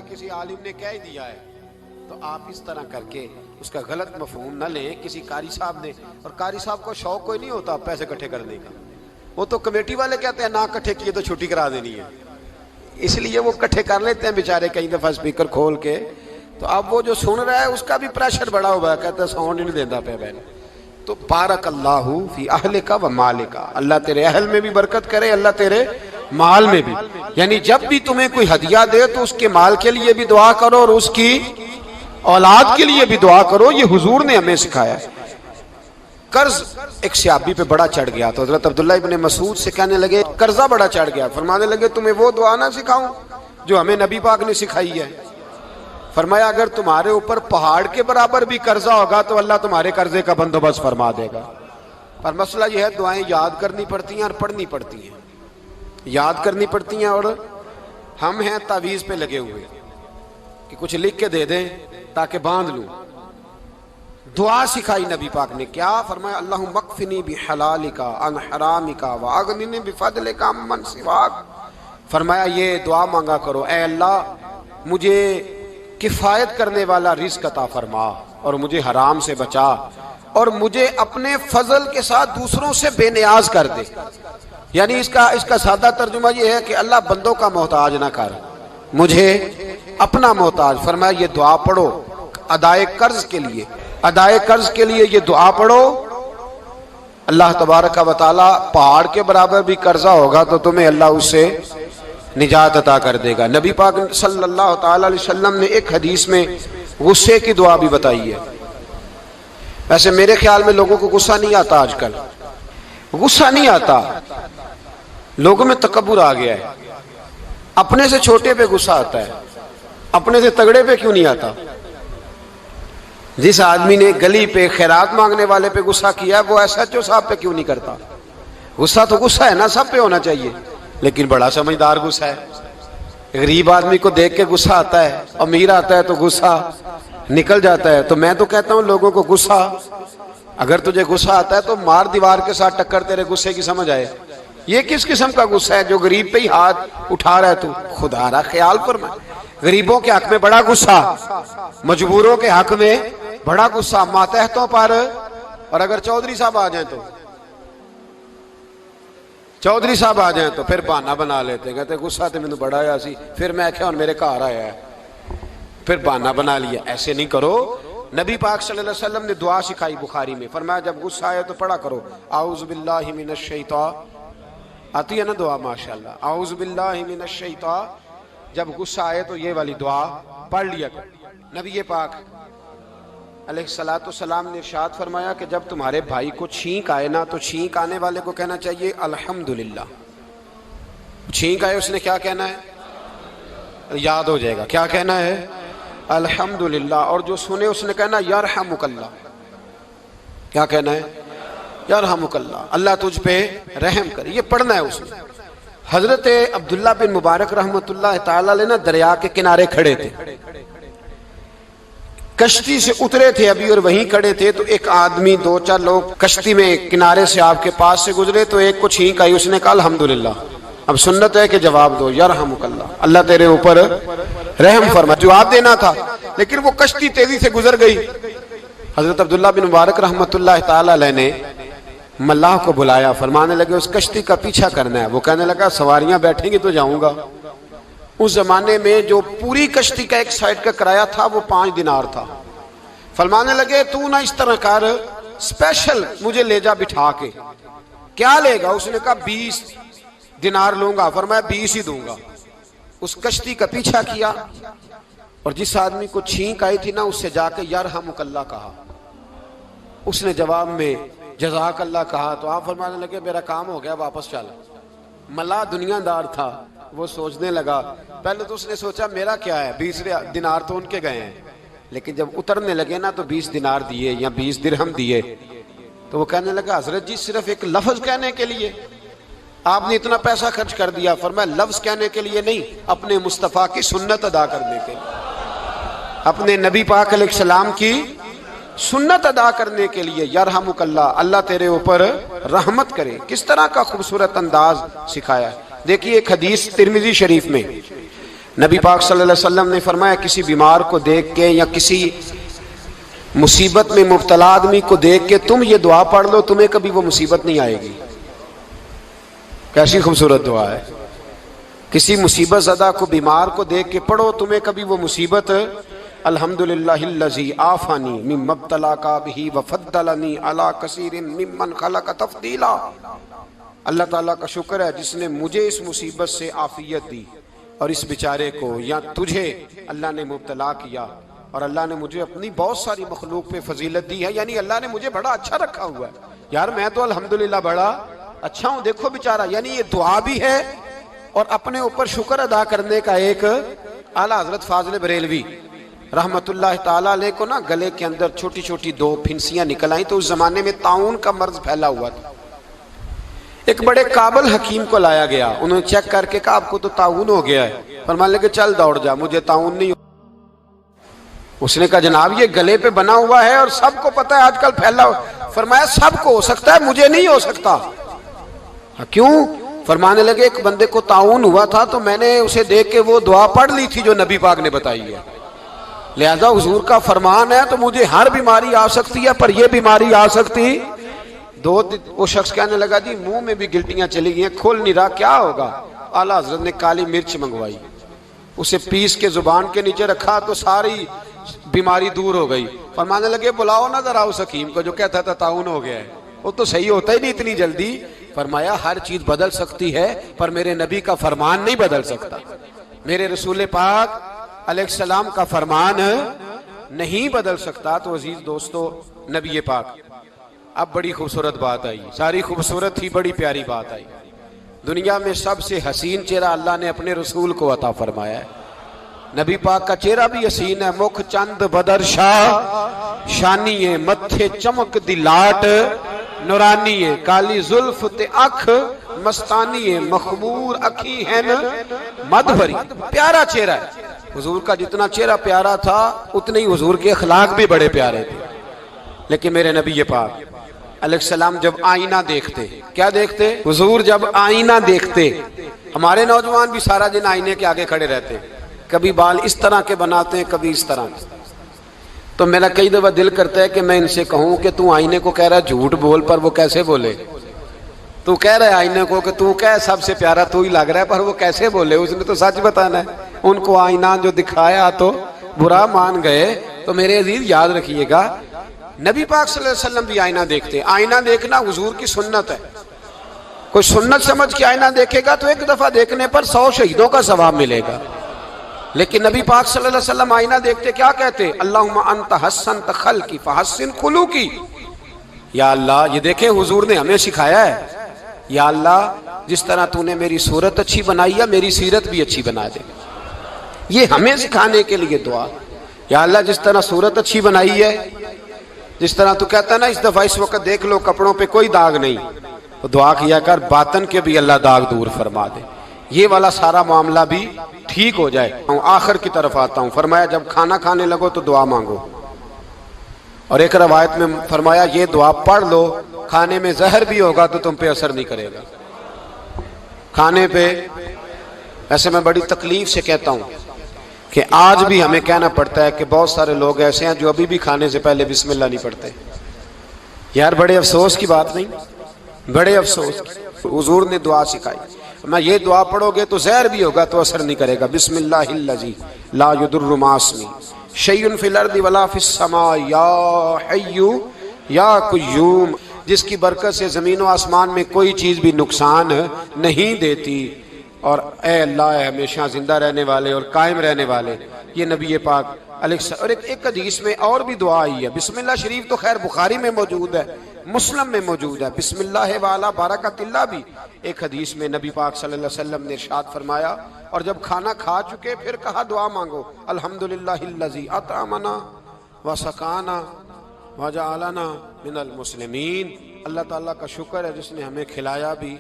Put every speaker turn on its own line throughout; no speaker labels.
کسی عالم نے کہہ ہی دیا ہے تو آپ اس طرح کر کے اس کا غلط مفہوم نہ لیں. کسی قاری صاحب نے, اور قاری صاحب کو شوق کوئی نہیں ہوتا پیسے اکٹھے کرنے کا, وہ تو کمیٹی والے کہتے ہیں نہ اکٹھے کیے تو چھٹی کرا دینی ہے, اس لیے وہ اکٹھے کر لیتے ہیں بیچارے کئی دفعہ اسپیکر کھول کے. تو اب وہ جو سن رہا ہے اس کا بھی پریشر بڑا ہوا ہے, کہتا ہے ساؤنڈ نہیں دیتا پہ بہن. تو بارک اللہ فی اہلک و مالک, اللہ تیرے اہل میں بھی برکت کرے, اللہ تیرے مال میں بھی. یعنی جب بھی تمہیں کوئی ہدیہ دے تو اس کے مال کے لیے بھی دعا کرو اور اس کی اولاد کے لیے بھی دعا کرو. یہ حضور نے ہمیں سکھایا ہے. قرض ایک صحابی پہ بڑا چڑھ گیا تو حضرت عبداللہ ابن مسعود سے کہنے لگے قرضہ بڑا چڑھ گیا. فرمانے لگے تمہیں وہ دعا نہ سکھاؤں جو ہمیں نبی پاک نے سکھائی ہے. فرمایا اگر تمہارے اوپر پہاڑ کے برابر بھی قرضہ ہوگا تو اللہ تمہارے قرضے کا بندوبست فرما دے گا. پر مسئلہ یہ ہے دعائیں یاد کرنی پڑتی ہیں اور پڑھنی پڑتی ہیں. یاد کرنی پڑتی ہیں اور ہم ہیں تعویذ پہ لگے ہوئے کہ کچھ لکھ کے دے دیں تاکہ باندھ لوں. دعا سکھائی نبی پاک نے, کیا فرمایا اللہم اکفنی بحلالک عن حرامک واغننی بفضلک عمن سواک. فرمایا یہ دعا مانگا کرو, اے اللہ مجھے کفایت کرنے والا رزق عطا فرما اور مجھے حرام سے بچا اور مجھے اپنے فضل کے ساتھ دوسروں سے بے نیاز کر دے. یعنی اس کا سادہ ترجمہ یہ ہے کہ اللہ بندوں کا محتاج نہ کر, مجھے اپنا محتاج. فرمایا یہ دعا پڑھو ادائے قرض کے لیے, ادائے قرض کے لیے یہ دعا پڑھو. اللہ تبارک و تعالی پہاڑ کے برابر بھی قرضہ ہوگا تو تمہیں اللہ اس سے نجات عطا کر دے گا. نبی پاک صلی اللہ تعالی علیہ وسلم نے ایک حدیث میں غصے کی دعا بھی بتائی ہے. ویسے میرے خیال میں لوگوں کو غصہ نہیں آتا, آج کل غصہ نہیں آتا, لوگوں میں تکبر آ گیا ہے. اپنے سے چھوٹے پہ غصہ آتا ہے, اپنے سے تگڑے پہ کیوں نہیں آتا. جس آدمی نے گلی پہ خیرات مانگنے والے پہ غصہ کیا وہ ایس ایچ او صاحب پہ کیوں نہیں کرتا. غصہ تو غصہ ہے نا, سب پہ ہونا چاہیے, لیکن بڑا سمجھدار غصہ ہے. غریب آدمی کو دیکھ کے غصہ آتا ہے, امیر آتا ہے تو غصہ نکل جاتا ہے. تو میں تو کہتا ہوں لوگوں کو غصہ, اگر تجھے غصہ آتا ہے تو مار دیوار کے ساتھ ٹکر تیرے غصے کی سمجھ آئے. یہ کس قسم کا غصہ ہے جو غریب پہ ہی ہاتھ اٹھا رہا ہے. تو خدا را خیال فرما, غریبوں کے حق میں بڑا غصہ, مجبوروں کے حق میں بڑا غصہ, ماتحتوں پر. اور اگر چودھری صاحب آ جائیں تو چودھری صاحب آ جائیں تو پھر بہانہ بنا لیتے, کہتے غصہ تو مینوں بڑا آیا سی, پھر میں کیا میرے گھر آیا ہے, پھر بہانہ بنا لیا. ایسے نہیں کرو. نبی پاک صلی اللہ علیہ وسلم نے دعا سکھائی بخاری میں, فرمایا جب غصہ آئے تو پڑھا کرو اعوذ باللہ من الشیطان. آتی ہے نا دعا ماشاءاللہ, اعوذ باللہ من الشیطان. جب غصہ آئے تو یہ والی دعا پڑھ لیا کرو. نبی پاک علیہ الصلوۃ والسلام نے ارشاد فرمایا کہ جب تمہارے بھائی کو چھینک آئے نا تو چھینک آنے والے کو کہنا چاہیے الحمدللہ. چھینک آئے اس نے کیا کہنا ہے, یاد ہو جائے گا کیا کہنا ہے, الحمدللہ. اور جو سنے اس نے کہنا یرحمک اللہ. کیا کہنا ہے, یرحمک اللہ, اللہ تجھ پہ رحم کرے. یہ پڑھنا ہے اس نے. حضرت عبداللہ بن مبارک رحمۃ اللہ تعالی علیہ نا دریا کے کنارے کھڑے تھے, کشتی سے اترے تھے ابھی اور وہیں کھڑے تھے. تو ایک آدمی, دو چار لوگ کشتی میں کنارے سے آپ کے پاس سے گزرے تو ایک کو چھینک آئی, اس نے کہا الحمدللہ. اب سنت ہے کہ جواب دو یرحمک اللہ, اللہ تیرے اوپر رحم فرما. جواب دینا تھا لیکن وہ کشتی تیزی سے گزر گئی. حضرت عبداللہ بن مبارک رحمۃ اللہ تعالی علیہ نے ملاح کو بلایا, فرمانے لگے اس کشتی کا پیچھا کرنا ہے. وہ کہنے لگا سواریاں بیٹھیں گی تو جاؤں گا. اس زمانے میں جو پوری کشتی کا ایک سائیڈ کا کرایہ تھا وہ 5 دینار تھا. فرمانے لگے تو نہ اس طرح کر, اسپیشل مجھے لے جا بٹھا کے. کیا لے گا, اس نے کہا 20 دینار لوں گا. فرمایا 20 ہی دوں گا. اس کشتی کا پیچھا کیا اور جس آدمی کو چھینک آئی تھی نا اس سے جا کے یرحمک اللہ کہا. اس نے جواب میں جزاک اللہ کہا. تو آپ فرمانے لگے میرا کام ہو گیا, واپس چل. ملا دنیا دار تھا, وہ سوچنے لگا. پہلے تو اس نے سوچا میرا کیا ہے, 20 دینار تو ان کے گئے ہیں. لیکن جب اترنے لگے نا تو 20 دینار دیے یا 20 درہم دیے. تو وہ کہنے لگا حضرت جی صرف ایک لفظ کہنے کے لیے آپ نے اتنا پیسہ خرچ کر دیا. فرمایا لفظ کہنے کے لیے نہیں, اپنے مصطفیٰ کی سنت ادا کرنے کے لیے, اپنے نبی پاک علیہ السلام کی سنت ادا کرنے کے لیے. یرحمک اللہ, اللہ تیرے اوپر رحمت کرے. کس طرح کا خوبصورت انداز سکھایا ہے. دیکھیے ایک حدیث ترمذی شریف میں نبی پاک صلی اللہ علیہ وسلم نے فرمایا کسی بیمار کو دیکھ کے یا کسی مصیبت میں مبتلا آدمی کو دیکھ کے تم یہ دعا پڑھ لو، تمہیں کبھی وہ مصیبت نہیں آئے گی۔ کیسی خوبصورت دعا ہے، کسی مصیبت زدہ کو بیمار کو دیکھ کے پڑھو، تمہیں کبھی وہ مصیبت الحمدللہ الذی عافانی مما ابتلاک بہ وفضلنی علی کثیر ممن خلق تفضیلا۔ اللہ تعالیٰ کا شکر ہے جس نے مجھے اس مصیبت سے عافیت دی اور اس بیچارے کو یا تجھے اللہ نے مبتلا کیا، اور اللہ نے مجھے اپنی بہت ساری مخلوق پہ فضیلت دی ہے، یعنی اللہ نے مجھے بڑا اچھا رکھا ہوا ہے یار، میں تو الحمدللہ بڑا اچھا ہوں، دیکھو بیچارہ۔ یعنی یہ دعا بھی ہے اور اپنے اوپر شکر ادا کرنے کا ایک۔ اعلیٰ حضرت فاضل بریلوی رحمت اللہ تعالیٰ علیہ کو نا گلے کے اندر چھوٹی چھوٹی 2 پھنسیاں نکل آئیں، تو اس زمانے میں طاعون کا مرض پھیلا ہوا تھا۔ ایک بڑے قابل حکیم کو لایا گیا، انہوں نے چیک کر کے کہا آپ کو تو طاعون ہو گیا ہے، فرمانے لگے چل دوڑ جا، مجھے طاعون نہیں۔ اس نے کہا جناب یہ گلے پہ بنا ہوا ہے اور سب کو پتہ ہے آج کل پھیلا ہوا۔ فرمایا سب کو ہو سکتا ہے، مجھے نہیں ہو سکتا۔ کیوں؟ فرمانے لگے ایک بندے کو طاعون ہوا تھا تو میں نے اسے دیکھ کے وہ دعا پڑھ لی تھی جو نبی پاک نے بتائی ہے، لہذا حضور کا فرمان ہے تو مجھے ہر بیماری آ سکتی ہے پر یہ بیماری آ سکتی۔ وہ شخص کہنے لگا جی منہ میں بھی گلٹیاں چلی گئی ہیں، کھول نہیں رہا، کیا ہوگا؟ اعلیٰ حضرت نے کالی مرچ منگوائی، اسے پیس کے زبان کے نیچے رکھا تو ساری بیماری دور ہو گئی۔ فرمانے لگے بلاؤ نہ ذرا اس حکیم کو جو کہتا تھا طاعون ہو گیا ہے، وہ تو صحیح ہوتا ہی نہیں اتنی جلدی۔ فرمایا ہر چیز بدل سکتی ہے پر میرے نبی کا فرمان نہیں بدل سکتا، میرے رسول پاک علیہ السلام کا فرمان نہیں بدل سکتا۔ تو عزیز دوستو، نبی پاک، اب بڑی خوبصورت بات آئی، ساری خوبصورت تھی، بڑی پیاری بات آئی۔ دنیا میں سب سے حسین چہرہ اللہ نے اپنے رسول کو عطا فرمایا ہے۔ نبی پاک کا چہرہ بھی حسین ہے، مکھ چند بدر شاہ شانی ہے، متھے چمک دی لاٹ نورانی ہے، کالی زلف تے اکھ مستانی ہے، مخمور اکھی ہے مد بھری۔ پیارا چہرہ ہے حضور کا، جتنا چہرہ پیارا تھا اتنے ہی حضور کے اخلاق بھی بڑے پیارے تھے۔ لیکن میرے نبی پاک علیہ السلام جب آئینہ دیکھتے، کیا دیکھتے؟ حضور جب آئینہ دیکھتے، ہمارے نوجوان بھی سارا دن آئینے کے آگے کھڑے رہتے، کبھی بال اس طرح کے بناتے ہیں کبھی اس طرح کے۔ تو میرا کئی دفعہ دل کرتا ہے کہ میں ان سے کہوں کہ تو آئینے کو کہہ رہا ہے جھوٹ بول، پر وہ کیسے بولے؟ تو کہہ رہا ہے آئینے کو کہ تو کیا سب سے پیارا تو ہی لگ رہا ہے، پر وہ کیسے بولے؟ اس نے تو سچ بتانا ہے۔ ان کو آئینہ جو دکھایا تو برا مان گئے۔ تو میرے عزیز یاد رکھیے گا، نبی پاک صلی اللہ علیہ وسلم بھی آئینہ دیکھتے۔ آئینہ دیکھنا حضور کی سنت ہے، کوئی سنت سمجھ کے آئینہ دیکھے گا تو ایک دفعہ دیکھنے پر 100 شہیدوں کا ثواب ملے گا۔ لیکن نبی پاک صلی اللہ علیہ وسلم آئینہ دیکھتے کیا کہتے؟ اللہم انت حسنت خلقی فحسن خلوقی۔ یا اللہ، یہ دیکھیں حضور نے ہمیں سکھایا ہے، یا اللہ جس طرح تو نے میری صورت اچھی بنائی ہے میری سیرت بھی اچھی بنا دے۔ یہ ہمیں سکھانے کے لیے دعا، یا اللہ جس طرح صورت اچھی بنائی ہے، جس طرح تو کہتا ہے نا اس دفعہ اس وقت دیکھ لو کپڑوں پہ کوئی داغ نہیں، تو دعا کیا کر باطن کے بھی اللہ داغ دور فرما دے، یہ والا سارا معاملہ بھی ٹھیک ہو جائے۔ آخر کی طرف آتا ہوں، فرمایا جب کھانا کھانے لگو تو دعا مانگو، اور ایک روایت میں فرمایا یہ دعا پڑھ لو، کھانے میں زہر بھی ہوگا تو تم پہ اثر نہیں کرے گا۔ کھانے پہ، ایسے میں بڑی تکلیف سے کہتا ہوں کہ آج بھی ہمیں کہنا پڑتا ہے کہ بہت سارے لوگ ایسے ہیں جو ابھی بھی کھانے سے پہلے بسم اللہ نہیں پڑھتے۔ یار بڑے افسوس کی بات نہیں، بڑے افسوس کی۔ حضور نے دعا سکھائی، میں یہ دعا پڑھو گے تو زہر بھی ہوگا تو اثر نہیں کرے گا۔ بسم اللہ الذی لا یضر مع اسمہ شیء فی الارض ولا فی السماء یا حی یا قیوم، جس کی برکت سے زمین و آسمان میں کوئی چیز بھی نقصان نہیں دیتی، اور اے اللہ اے ہمیشہ زندہ رہنے والے اور قائم رہنے والے۔ یہ نبی پاک علیہ السلام۔ اور ایک حدیث میں اور بھی دعا آئی ہے، بسم اللہ شریف تو خیر بخاری میں موجود ہے، مسلم میں موجود ہے، بسم اللہ والا برکت اللہ بھی ایک حدیث میں نبی پاک صلی اللہ علیہ وسلم نے ارشاد فرمایا۔ اور جب کھانا کھا چکے پھر کہا دعا مانگو، الحمدللہ الذی اطعمنا وسقانا وجعلنا من المسلمین۔ اللہ تعالیٰ کا شکر ہے جس نے ہمیں کھلایا بھی،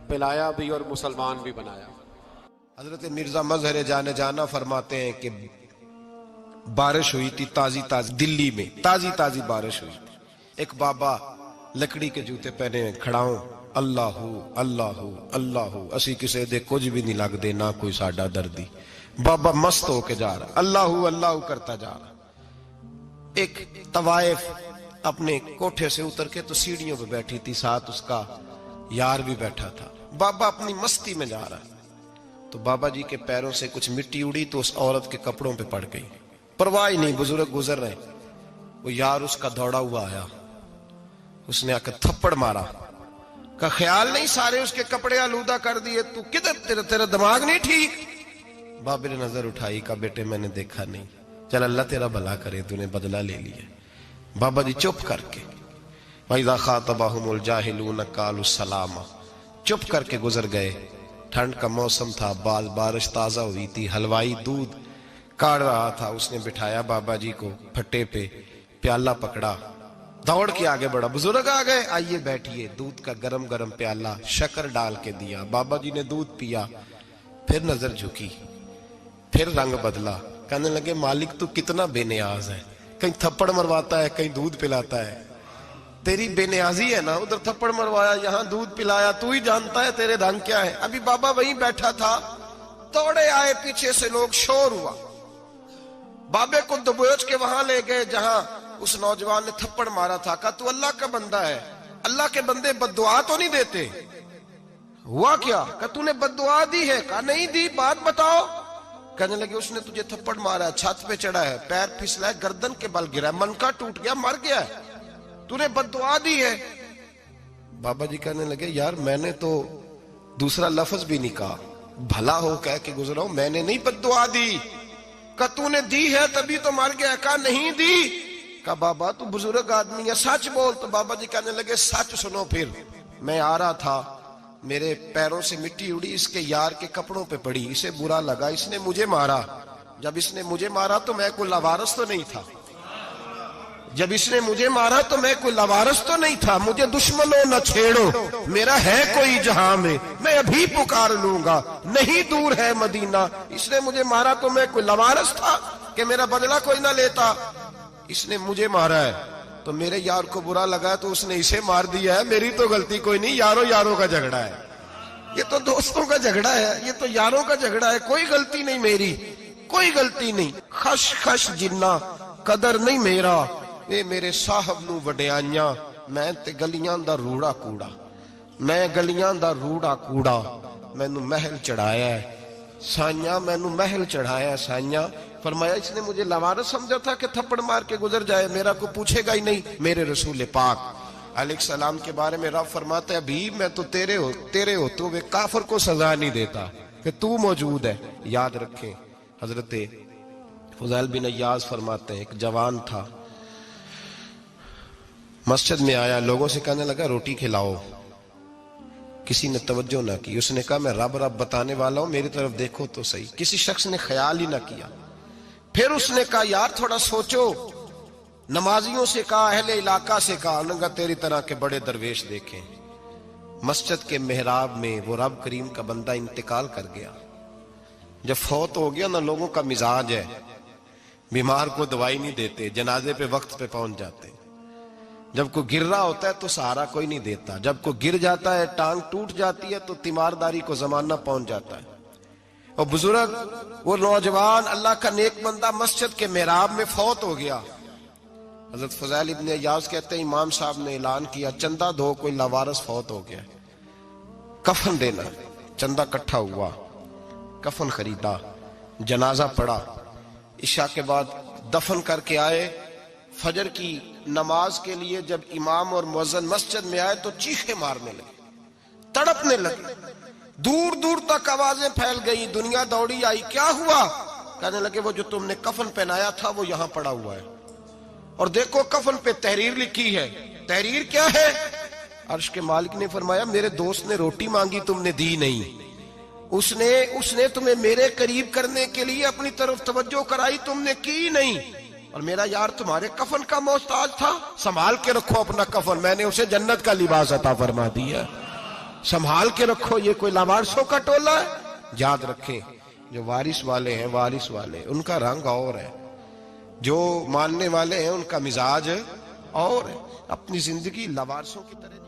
پلایا بھی اور مسلمان بھی بنایا۔ حضرت مرزا مظہر جانے جانا فرماتے ہیں کہ بارش ہوئی تھی تازی تازی، دلی میں تازی تازی بارش ہوئی تھی، ایک بابا لکڑی کے جوتے پہنے کھڑا ہوں، اللہ اللہ اللہ اسی کسے دے کچھ بھی نہیں لگ دے نہ کوئی ساڈا دردی،
بابا مست ہو کے جا رہا، اللہ اللہ کرتا جا رہا. ایک طوائف اپنے کوٹھے سے اتر کے تو سیڑھیوں پہ بیٹھی تھی، ساتھ اس کا یار بھی بیٹھا تھا. بابا اپنی مستی میں جا رہا ہے تو بابا جی کے پیروں سے کچھ مٹی اڑی تو اس عورت کے کپڑوں پہ پڑ گئی. پرواہ نہیں، بزرگ گزر رہے. وہ یار اس کا دوڑا ہوا آیا، اس نے آ کے تھپڑ مارا. کا خیال نہیں سارے اس کے کپڑے آلودہ کر دیے، تو کدھر تیرا دماغ نہیں ٹھیک؟ بابے نے نظر اٹھائی، کہا بیٹے میں نے دیکھا نہیں، چل اللہ تیرا بھلا کرے، تو نے بدلہ لے لیا. بابا جی چپ کر کے وَإِذَا خَاطَبَهُمُ الْجَاهِلُونَ قَالُوا سَلَامًا، چپ کر کے گزر گئے. ٹھنڈ کا موسم تھا، بارش تازہ ہوئی تھی، حلوائی دودھ کاڑ رہا تھا. اس نے بٹھایا بابا جی کو پھٹے پہ، پیالہ پکڑا، دوڑ کے آگے بڑھا. بزرگ آ گئے، آئیے بیٹھیے. دودھ کا گرم گرم پیالہ شکر ڈال کے دیا. بابا جی نے دودھ پیا، پھر نظر جھکی، پھر رنگ بدلا. کہنے لگے مالک تو کتنا بے نیاز ہے، کہیں تھپڑ مرواتا ہے، کہیں دودھ پلاتا ہے. تیری بے نیازی ہے نا، ادھر تھپڑ مروایا، یہاں دودھ پلایا، تو ہی جانتا ہے تیرے رنگ کیا ہے. ابھی بابا وہیں بیٹھا تھا، دوڑے آئے پیچھے سے لوگ، شور ہوا. بابے کو دبوچ کے وہاں لے گئے جہاں اس نوجوان نے تھپڑ مارا تھا. کہا تو اللہ کا بندہ ہے، اللہ کے بندے بد دعا تو نہیں دیتے. ہوا کیا؟ کہا تو نے بد دعا دی ہے؟ کہا نہیں دی، بات بتاؤ. کہنے لگے اس نے تجھے تھپڑ مارا ہے، چھت پہ چڑھا ہے، پیر پھسلا ہے، گردن کے بل گرا ہے، منکا ٹوٹ گیا، مر گیا ہے، تو نے بد دعا دی ہے. بابا جی کہنے لگے یار میں نے تو دوسرا لفظ بھی نہیں کہا، بھلا ہو کہہ کے گزرا ہوں، میں نے نہیں بد دعا دی. کہا تو نے دی ہے تبھی تو مر گیا. کہا نہیں دی. کہا بابا تو بزرگ آدمی ہے، سچ بول. تو بابا جی کہنے لگے سچ سنو. پھر میں آ رہا تھا، میرے پیروں سے مٹی اڑی، اس کے یار کے کپڑوں پہ پڑی، اسے برا لگا، اس نے مجھے مارا. جب اس نے مجھے مارا تو میں کوئی لاوارث تو نہیں تھا، جب اس نے مجھے مارا تو میں کوئی لاوارث تو نہیں تھا. مجھے دشمنوں نہ چھیڑو، میرا ہے کوئی جہاں میں ابھی پکار لوں گا، نہیں دور ہے مدینہ. اس نے مجھے مارا تو میں کوئی لاوارث تھا کہ میرا بدلہ کوئی نہ لیتا. اس نے مجھے مارا ہے تو میرے یار کو برا لگا تو اس نے اسے مار دیا ہے، میری تو غلطی کوئی نہیں. یاروں کا جھگڑا ہے، یہ تو دوستوں کا جھگڑا ہے، یہ تو یاروں کا جھگڑا ہے، کوئی غلطی نہیں میری، کوئی غلطی نہیں. خش خش جنہ قدر نہیں میرا، اے میرے صاحب نو وڈیاں، میں تے گلیاں دا روڑا کوڑا، میں گلیاں دا روڑا کوڑا. مینوں محل چڑھایا ہے سائیاں، مینوں محل چڑھایا ہے سائیاں. فرمایا اس نے مجھے لاوارث سمجھا تھا کہ تھپڑ مار کے گزر جائے، میرا کو پوچھے گا ہی نہیں. میرے رسول پاک علیہ السلام کے بارے میں رب فرماتا ہے ابھی میں تو تیرے ہوتے ہوئے کافر کو سزا نہیں دیتا کہ تو موجود ہے. یاد رکھیں حضرت فضیل بن عیاض فرماتے ہیں ایک جوان تھا، مسجد میں آیا، لوگوں سے کہنے لگا روٹی کھلاؤ. کسی نے توجہ نہ کی. اس نے کہا میں رب بتانے والا ہوں، میری طرف دیکھو تو صحیح. کسی شخص نے خیال ہی نہ کیا. پھر اس نے کہا یار تھوڑا سوچو. نمازیوں سے کہا، اہل علاقہ سے کہا، انہوں نے کہا تیری طرح کے بڑے درویش دیکھیں. مسجد کے محراب میں وہ رب کریم کا بندہ انتقال کر گیا. جب فوت ہو گیا نا، لوگوں کا مزاج ہے بیمار کو دوائی نہیں دیتے، جنازے پہ وقت پہ پہنچ جاتے. جب کوئی گر رہا ہوتا ہے تو سہارا کوئی نہیں دیتا، جب کوئی گر جاتا ہے ٹانگ ٹوٹ جاتی ہے تو تیمارداری کو زمانہ پہنچ جاتا ہے. اور بزرگ وہ نوجوان اللہ کا نیک بندہ مسجد کے محراب میں فوت ہو گیا. حضرت فضیل ابن عیاض کہتے ہیں امام صاحب نے اعلان کیا چندہ دو، کوئی لاوارث فوت ہو گیا، کفن دینا. چندہ کٹھا ہوا، کفن خریدا، جنازہ پڑا. عشاء کے بعد دفن کر کے آئے. فجر کی نماز کے لیے جب امام اور مؤذن مسجد میں آئے تو چیخیں مارنے لگے، تڑپنے لگے. دور دور تک آوازیں پھیل گئی، دنیا دوڑی آئی. کیا ہوا؟ کہنے لگے وہ جو تم نے کفن پہنایا تھا وہ یہاں پڑا ہوا ہے، اور دیکھو کفن پہ تحریر لکھی ہے. تحریر کیا ہے؟ عرش کے مالک نے فرمایا میرے دوست نے روٹی مانگی، تم نے دی نہیں. اس نے تمہیں میرے قریب کرنے کے لیے اپنی طرف توجہ کرائی، تم نے کی نہیں. اور میرا یار تمہارے کفن کا محتاج تھا، سنبھال کے رکھو اپنا کفن، میں نے اسے جنت کا لباس عطا فرما دیا، سنبھال کے رکھو. یہ کوئی لاوارثوں کا ٹولہ ہے؟ یاد رکھیں جو وارث والے ہیں، وارث والے ان کا رنگ اور ہے، جو ماننے والے ہیں ان کا مزاج اور ہے. اپنی زندگی لاوارثوں کی طرح